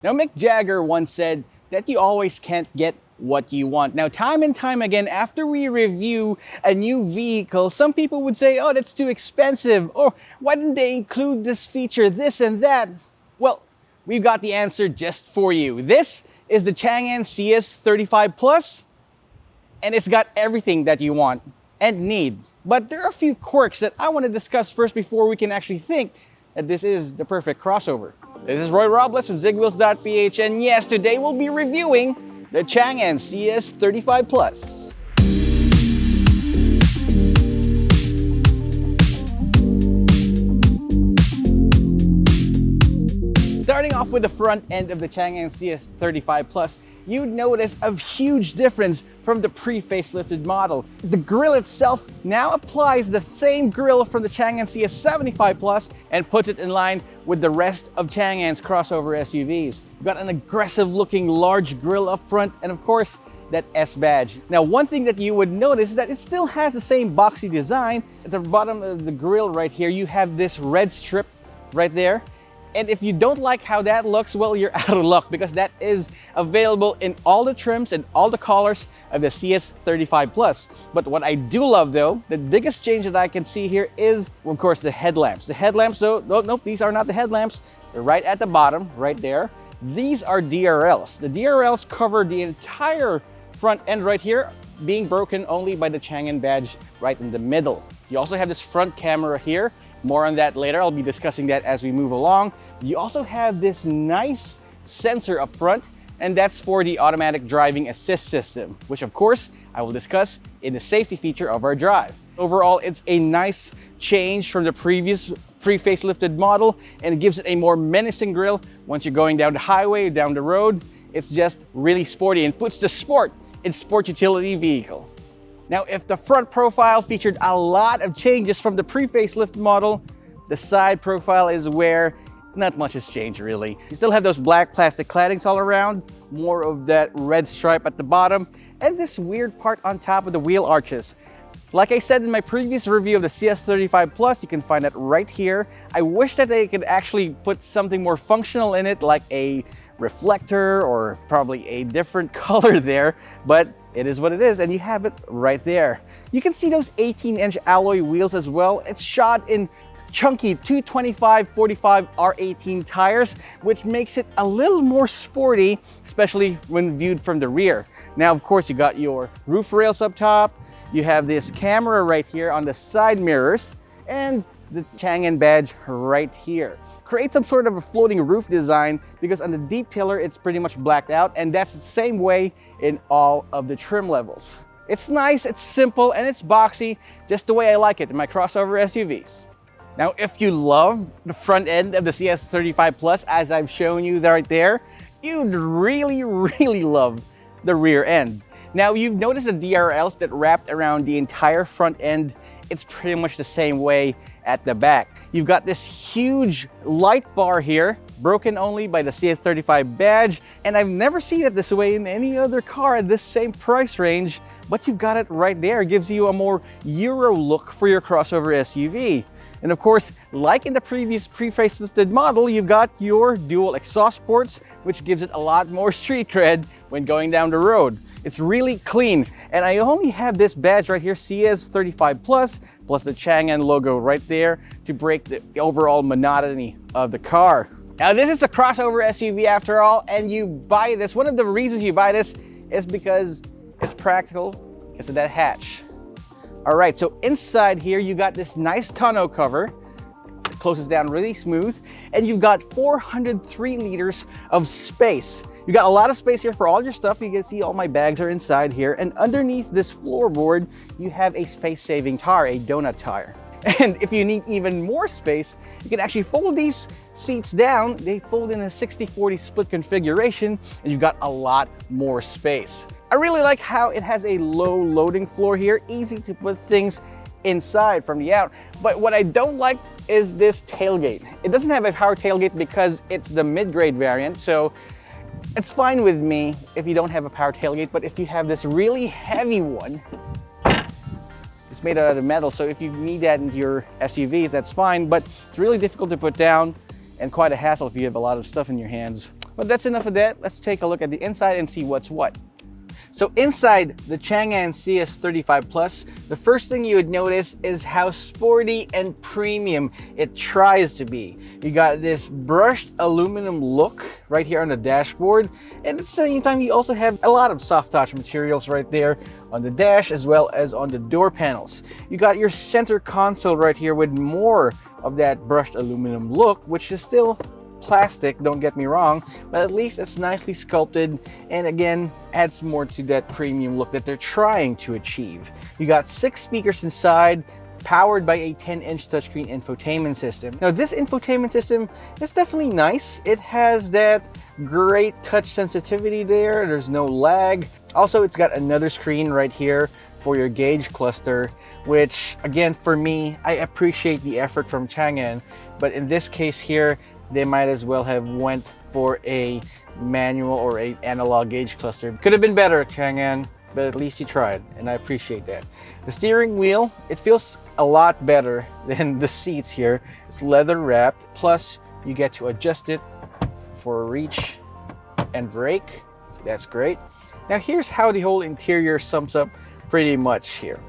Now, Mick Jagger once said that you always can't get what you want. Now, time and time again, after we review a new vehicle, some people would say, oh, that's too expensive. Or why didn't they include this feature, this and that? Well, we've got the answer just for you. This is the Changan CS35 Plus, and it's got everything that you want and need. But there are a few quirks that I want to discuss first before we can actually think that this is the perfect crossover. This is Roy Robles from Zigwheels.Ph, and yes, today we'll be reviewing the Changan CS35 Plus. Starting off with the front end of the Changan CS35 Plus, you'd notice a huge difference from the pre-facelifted model. The grille itself now applies the same grille from the Changan CS35 Plus and puts it in line with the rest of Changan's crossover SUVs. You've got an aggressive looking large grille up front and of course that S badge. Now, one thing that you would notice is that it still has the same boxy design. At the bottom of the grille right here, you have this red strip right there. And if you don't like how that looks, well, you're out of luck because that is available in all the trims and all the colors of the CS35 Plus. But what I do love though, the biggest change that I can see here is, of course, the headlamps. The headlamps though, nope, these are not the headlamps. They're right at the bottom, right there. These are DRLs. The DRLs cover the entire front end right here, being broken only by the Changan badge right in the middle. You also have this front camera here. More on that later. I'll be discussing that as we move along. You also have this nice sensor up front, and that's for the automatic driving assist system, which of course I will discuss in the safety feature of our drive. Overall, it's a nice change from the previous pre-facelifted model, and it gives it a more menacing grille. Once you're going down the highway, down the road, it's just really sporty and puts the sport in sport utility vehicle. Now, if the front profile featured a lot of changes from the pre-facelift model, the side profile is where not much has changed really. You still have those black plastic claddings all around, more of that red stripe at the bottom, and this weird part on top of the wheel arches. Like I said in my previous review of the CS35 Plus, you can find that right here. I wish that they could actually put something more functional in it, like a reflector or probably a different color there, but it is what it is, and you have it right there. You can see those 18-inch alloy wheels as well. It's shot in chunky 225/45 R18 tires, which makes it a little more sporty, especially when viewed from the rear. Now, of course, you got your roof rails up top. You have this camera right here on the side mirrors, and the Changan badge right here. Create some sort of a floating roof design because on the deep pillar it's pretty much blacked out, and that's the same way in all of the trim levels. It's nice, it's simple, and it's boxy, just the way I like it in my crossover SUVs. Now, if you love the front end of the CS35 Plus, as I've shown you right there, you'd really love the rear end. Now, you've noticed the DRLs that wrapped around the entire front end. It's pretty much the same way at the back. You've got this huge light bar here, broken only by the CS35 badge, and I've never seen it this way in any other car at this same price range, but you've got it right there. It gives you a more Euro look for your crossover SUV. And of course, like in the previous pre-facelifted model, you've got your dual exhaust ports, which gives it a lot more street cred when going down the road. It's really clean, and I only have this badge right here, CS35 Plus, plus the Changan logo right there to break the overall monotony of the car. Now, this is a crossover SUV after all, and you buy this. One of the reasons you buy this is because it's practical because of that hatch. All right, so inside here, you got this nice tonneau cover. It closes down really smooth, and you've got 403 liters of space. You got a lot of space here for all your stuff. You can see all my bags are inside here, and underneath this floorboard, you have a space-saving tire, a donut tire. And if you need even more space, you can actually fold these seats down. They fold in a 60/40 split configuration, and you've got a lot more space. I really like how it has a low loading floor here, easy to put things inside from the out. But what I don't like is this tailgate. It doesn't have a power tailgate because it's the mid-grade variant, so it's fine with me if you don't have a power tailgate, but if you have this really heavy one, it's made out of metal, so if you need that in your SUVs, that's fine, but it's really difficult to put down and quite a hassle if you have a lot of stuff in your hands. But that's enough of that. Let's take a look at the inside and see what's what. So inside the Changan CS35 Plus, the first thing you would notice is how sporty and premium it tries to be. You got this brushed aluminum look right here on the dashboard, and at the same time you also have a lot of soft touch materials right there on the dash as well as on the door panels. You got your center console right here with more of that brushed aluminum look, which is still plastic, don't get me wrong, but at least it's nicely sculpted and again adds more to that premium look that they're trying to achieve. You got 6 speakers inside, powered by a 10-inch touchscreen infotainment system. Now this infotainment system is definitely nice. It has that great touch sensitivity there. There's no lag. Also, it's got another screen right here for your gauge cluster, which again, for me, I appreciate the effort from Changan, but in this case here, they might as well have went for a manual or a analog gauge cluster. Could have been better, Changan, but at least you tried, and I appreciate that. The steering wheel, it feels a lot better than the seats here. It's leather wrapped, plus you get to adjust it for reach and brake. That's great. Now here's how the whole interior sums up pretty much here.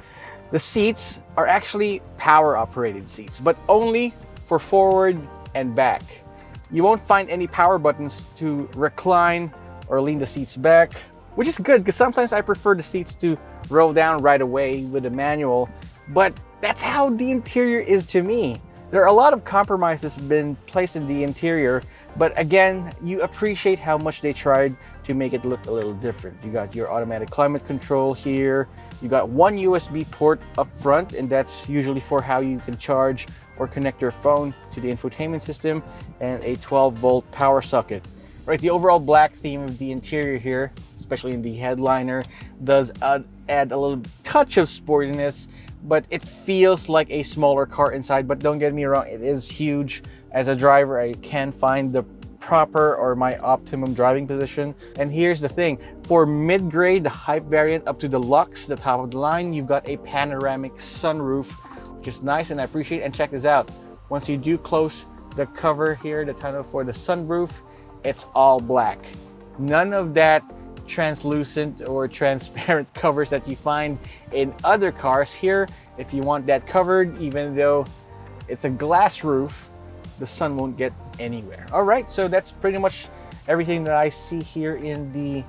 The seats are actually power operated seats, but only for forward and back. You won't find any power buttons to recline or lean the seats back, which is good because sometimes I prefer the seats to roll down right away with a manual, but that's how the interior is to me. There are a lot of compromises been placed in the interior, but again, you appreciate how much they tried to make it look a little different. You got your automatic climate control here. You got one USB port up front, and that's usually for how you can charge or connect your phone to the infotainment system, and a 12-volt power socket. Right, the overall black theme of the interior here, especially in the headliner, does add a little touch of sportiness, but it feels like a smaller car inside. But don't get me wrong, it is huge. As a driver, I can find the proper or my optimum driving position. And here's the thing, for mid-grade, the hype variant up to the Lux, the top of the line, you've got a panoramic sunroof, which is nice and I appreciate. And check this out, once you do close the cover here, the tunnel for the sunroof, it's all black. None of that translucent or transparent covers that you find in other cars. Here, if you want that covered, even though it's a glass roof, the sun won't get anywhere. All right, so that's pretty much everything that I see here in the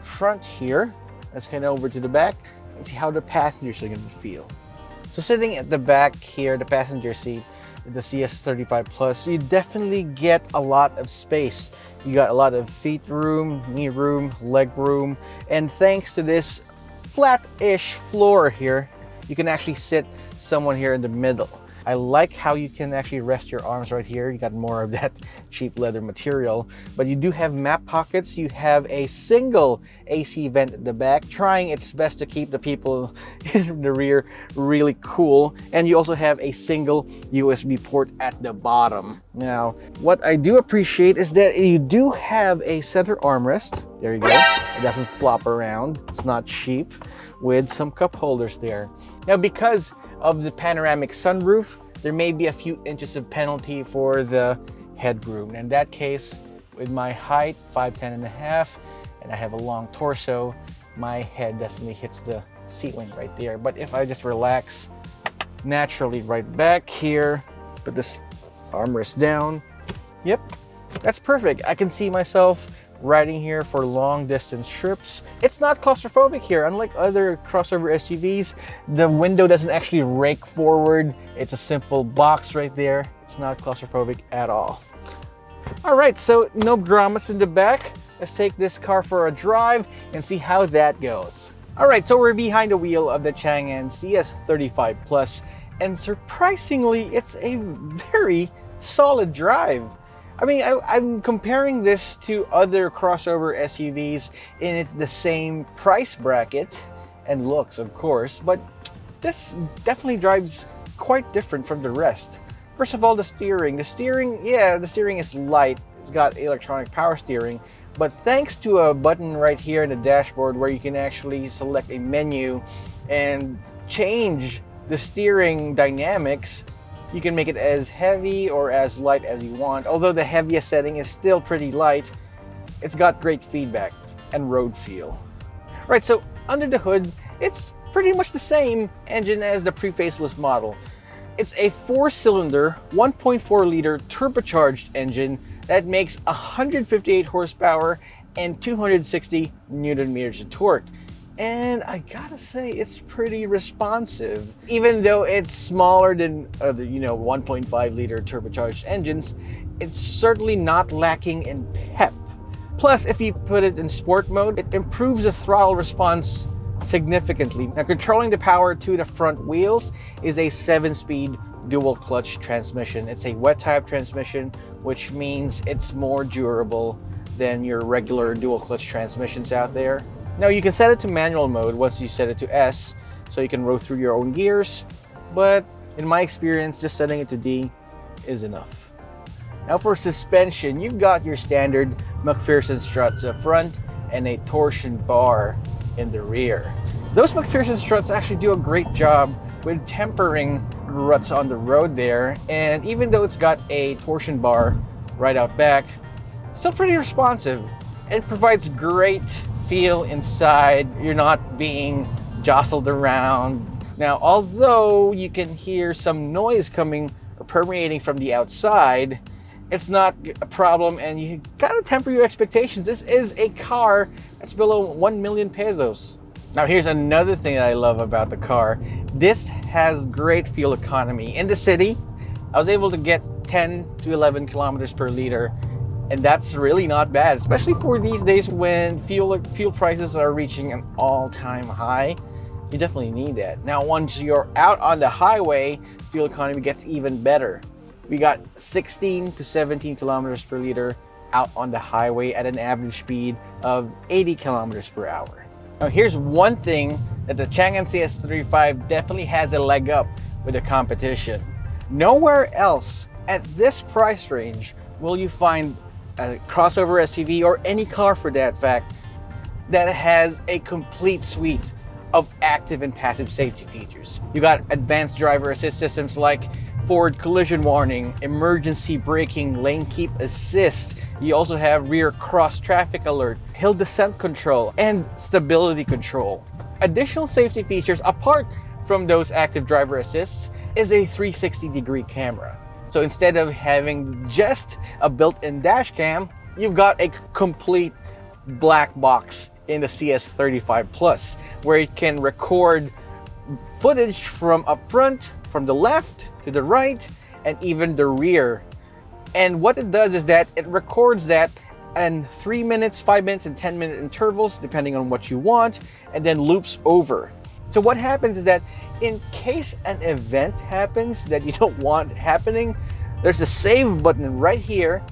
front here. Let's head over to the back and see how the passengers are going to feel. So sitting at the back here, the passenger seat, the CS35 Plus, you definitely get a lot of space. You got a lot of feet room, knee room, leg room, and thanks to this flat-ish floor here, you can actually sit someone here in the middle. I like how you can actually rest your arms right here. You got more of that cheap leather material, but you do have map pockets. You have a single AC vent at the back, trying its best to keep the people in the rear really cool. And you also have a single USB port at the bottom. Now, what I do appreciate is that you do have a center armrest. There you go. It doesn't flop around. It's not cheap, with some cup holders there. Now, because of the panoramic sunroof, there may be a few inches of penalty for the headroom. In that case, with my height, 5'10" and a half, and I have a long torso, my head definitely hits the ceiling right there. But if I just relax naturally right back here, put this armrest down, yep, that's perfect. I can see myself riding here for long distance trips. It's not claustrophobic here. Unlike other crossover SUVs, the window doesn't actually rake forward. It's a simple box right there. It's not claustrophobic at all. All right, so no dramas in the back. Let's take this car for a drive and see how that goes. All right, so we're behind the wheel of the Changan CS35 Plus, and surprisingly, it's a very solid drive. I mean, I'm comparing this to other crossover SUVs in the same price bracket and looks, of course, but this definitely drives quite different from the rest. First of all, the steering. The steering is light. It's got electronic power steering, but thanks to a button right here in the dashboard where you can actually select a menu and change the steering dynamics, you can make it as heavy or as light as you want. Although the heaviest setting is still pretty light, it's got great feedback and road feel. Right, so under the hood, it's pretty much the same engine as the pre-facelift model. It's a 4-cylinder, 1.4-liter turbocharged engine that makes 158 horsepower and 260 Newton meters of torque. And I gotta say, it's pretty responsive. Even though it's smaller than the 1.5-liter turbocharged engines, it's certainly not lacking in pep. Plus, if you put it in sport mode, it improves the throttle response significantly. Now, controlling the power to the front wheels is a 7-speed dual clutch transmission. It's a wet type transmission, which means it's more durable than your regular dual clutch transmissions out there. Now, you can set it to manual mode once you set it to S, so you can roll through your own gears, but in my experience, just setting it to D is enough. Now, for suspension, you've got your standard McPherson struts up front and a torsion bar in the rear. Those McPherson struts actually do a great job with tempering ruts on the road there, and even though it's got a torsion bar right out back, still pretty responsive and provides great feel inside. You're not being jostled around. Now, although you can hear some noise coming or permeating from the outside, it's not a problem, and you gotta temper your expectations. This is a car that's below 1 million pesos. Now, here's another thing that I love about the car. This has great fuel economy. In the city, I was able to get 10 to 11 kilometers per liter, and that's really not bad, especially for these days when fuel prices are reaching an all-time high. You definitely need that. Now, once you're out on the highway, fuel economy gets even better. We got 16 to 17 kilometers per liter out on the highway at an average speed of 80 kilometers per hour. Now, here's one thing that the Changan CS35 definitely has a leg up with the competition. Nowhere else at this price range will you find a crossover SUV, or any car for that fact, that has a complete suite of active and passive safety features. You got advanced driver assist systems like forward collision warning, emergency braking, lane keep assist. You also have rear cross traffic alert, hill descent control, and stability control. Additional safety features apart from those active driver assists is a 360-degree camera. So instead of having just a built-in dash cam, you've got a complete black box in the CS35 Plus, where it can record footage from up front, from the left to the right, and even the rear. And what it does is that it records that in 3 minutes, 5 minutes, and 10-minute intervals, depending on what you want, and then loops over. So what happens is that in case an event happens that you don't want happening, there's a save button right here,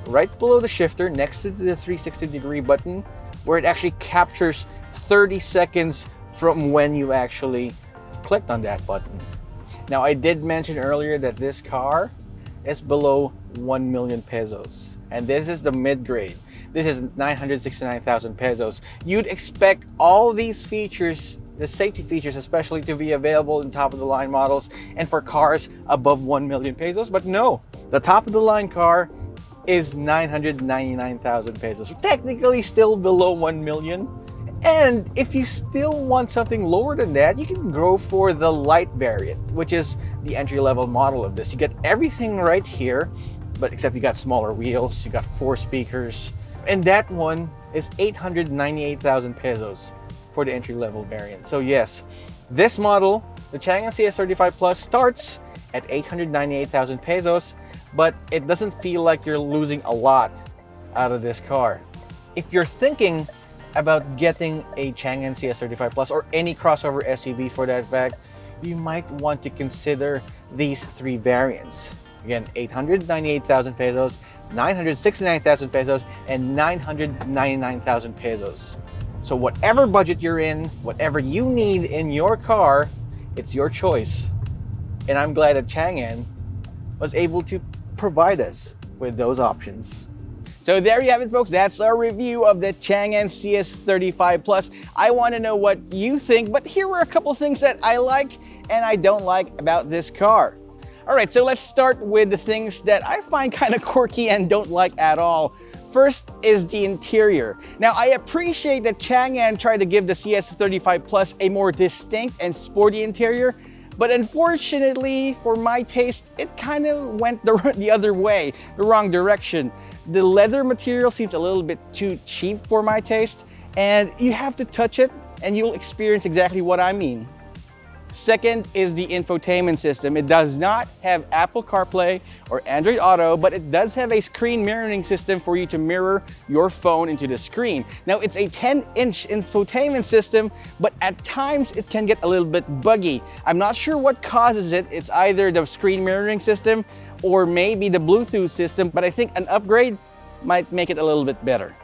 right below the shifter, next to the 360-degree button, where it actually captures 30 seconds from when you actually clicked on that button. Now, I did mention earlier that this car is below 1 million pesos, and this is the mid-grade. This is 969,000 pesos. You'd expect all these features, the safety features especially, to be available in top-of-the-line models and for cars above 1 million pesos, but no. The top-of-the-line car is 999,000 pesos. Technically still below 1 million. And if you still want something lower than that, you can go for the light variant, which is the entry-level model of this. You get everything right here, but except you got smaller wheels, you got 4 speakers, and that one is 898,000 pesos for the entry-level variant. So yes, this model, the Changan CS35 Plus, starts at 898,000 pesos, but it doesn't feel like you're losing a lot out of this car. If you're thinking about getting a Changan CS35 Plus or any crossover SUV for that fact, you might want to consider these 3 variants. Again, 898,000 pesos, 969,000 pesos, and 999,000 pesos. So whatever budget you're in, whatever you need in your car, it's your choice. And I'm glad that Changan was able to provide us with those options. So there you have it, folks. That's our review of the Changan CS35 Plus. I want to know what you think, but here were a couple things that I like and I don't like about this car. All right, so let's start with the things that I find kind of quirky and don't like at all. First is the interior. Now, I appreciate that Changan tried to give the CS35 Plus a more distinct and sporty interior, but unfortunately, for my taste, it kind of went the other way, the wrong direction. The leather material seems a little bit too cheap for my taste, and you have to touch it and you'll experience exactly what I mean. Second is the infotainment system. It does not have Apple CarPlay or Android Auto, but it does have a screen mirroring system for you to mirror your phone into the screen. Now, it's a 10-inch infotainment system, but at times it can get a little bit buggy. I'm not sure what causes it. It's either the screen mirroring system or maybe the Bluetooth system, but I think an upgrade might make it a little bit better.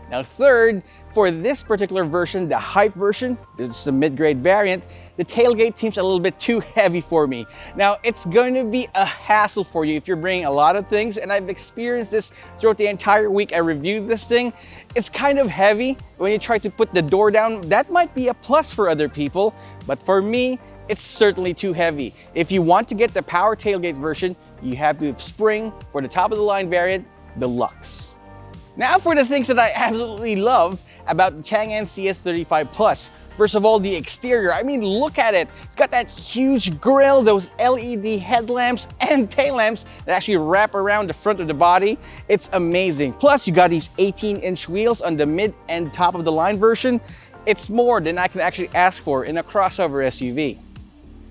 Now, third, for this particular version, the hype version, this is the mid-grade variant, the tailgate seems a little bit too heavy for me. Now, it's going to be a hassle for you if you're bringing a lot of things, and I've experienced this throughout the entire week I reviewed this thing. It's kind of heavy when you try to put the door down. That might be a plus for other people, but for me, it's certainly too heavy. If you want to get the power tailgate version, you have to spring for the top-of-the-line variant, Deluxe. Now for the things that I absolutely love about the Changan CS35 Plus. First of all, the exterior. I mean, look at it. It's got that huge grille, those LED headlamps and tail lamps that actually wrap around the front of the body. It's amazing. Plus, you got these 18-inch wheels on the mid and top of the line version. It's more than I can actually ask for in a crossover SUV.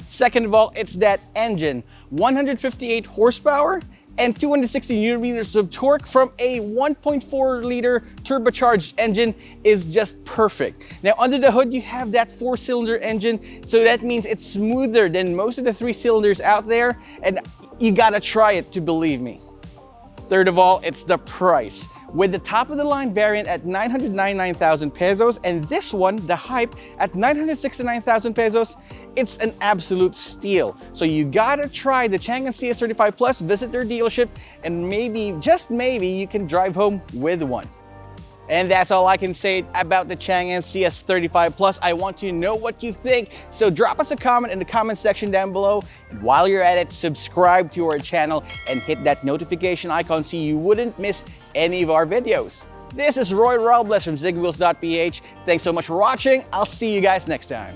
Second of all, it's that engine. 158 horsepower and 260 Nm of torque from a 1.4-liter turbocharged engine is just perfect. Now, under the hood, you have that 4-cylinder engine, so that means it's smoother than most of the 3 cylinders out there, and you gotta try it to believe me. Third of all, it's the price. With the top-of-the-line variant at 999,000 pesos and this one, the hype, at 969,000 pesos, it's an absolute steal. So you gotta try the Changan CS35 Plus, visit their dealership, and maybe, just maybe, you can drive home with one. And that's all I can say about the Changan CS35 Plus. I want to know what you think, so drop us a comment in the comment section down below. And while you're at it, subscribe to our channel and hit that notification icon so you wouldn't miss any of our videos. This is Roy Robles from Zigwheels.Ph. Thanks so much for watching. I'll see you guys next time.